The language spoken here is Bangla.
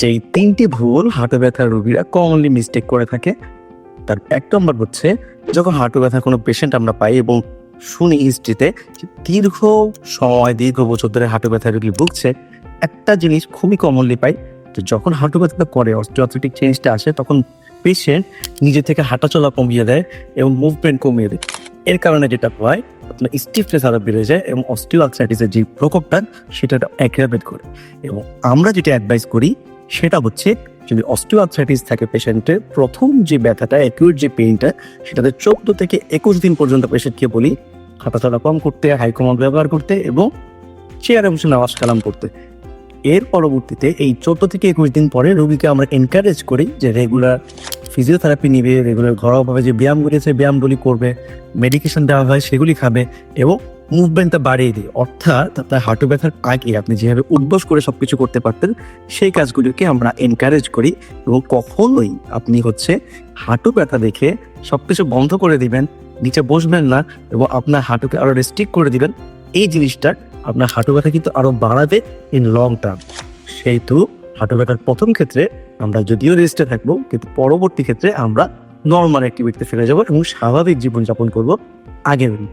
যেই ৩টি ভুল হাঁটু ব্যথার রোগীরা কমনলি মিস্টেক করে থাকে, তার ১ নম্বর হচ্ছে যখন হাঁটু ব্যথার কোনো পেশেন্ট আমরা পাই এবং শুনি হিস্ট্রিতে যে দীর্ঘ বছর ধরে হাঁটু ব্যথার রোগী ভুগছে, একটা জিনিস খুবই কমনলি পাই যে যখন হাঁটু ব্যথাটা করে অস্টিওআর্থ্রাইটিক চেঞ্জটা আসে তখন পেশেন্ট নিজে থেকে হাঁটাচলা কমিয়ে দেয় এবং মুভমেন্ট কমিয়ে দেয়। এর কারণে যেটা হয় আপনার স্টিফনেস আরো বেড়ে যায় এবং অস্টিওআর্থ্রাইটিসের যে প্রকোপটা সেটা অ্যাগ্রাভেট করে। এবং আমরা যেটা অ্যাডভাইস করি সেটা হচ্ছে যদি অস্টিওআর্থ্রাইটিস থাকে পেশেন্টের, প্রথম যে ব্যথাটা অ্যাকিউট যে পেইনটা সেটাতে 14 থেকে 21 দিন পর্যন্ত পেশেন্টকে বলি হাঁটাচলা কম করতে, হাই কমান্ড ব্যবহার করতে এবং চেয়ারে বসে নামাজ কালাম করতে। এর পরবর্তীতে এই 14 থেকে 21 দিন পরে রোগীকে আমরা এনকারেজ করি যে রেগুলার ফিজিওথেরাপি নিবে, রেগুলার ঘরোয়াভাবে যে ব্যায়ামগুলি আছে ব্যায়ামগুলি করবে, মেডিকেশন দেওয়া হয় সেগুলি খাবে এবং মুভমেন্টটা বাড়িয়ে দিই। অর্থাৎ আপনার হাঁটু ব্যথার আগে আপনি যেভাবে উঠবস করে সবকিছু করতে পারতেন সেই কাজগুলিকে আমরা এনকারেজ করি এবং কখনোই আপনি হাঁটু ব্যথা দেখে সবকিছু বন্ধ করে দিবেন, নিচে বসবেন না এবং আপনার হাঁটুকে আরো রেস্ট্রিক্ট করে দিবেন। এই জিনিসটা আপনার হাঁটু ব্যথা কিন্তু আরো বাড়াবে ইন লং টার্ম। সেহেতু হাঁটু ব্যথার প্রথম ক্ষেত্রে আমরা যদিও রেস্টে থাকবো, কিন্তু পরবর্তী ক্ষেত্রে আমরা নর্মাল অ্যাক্টিভিটিতে ফিরে যাবো এবং স্বাভাবিক জীবনযাপন করবো আগের মতো।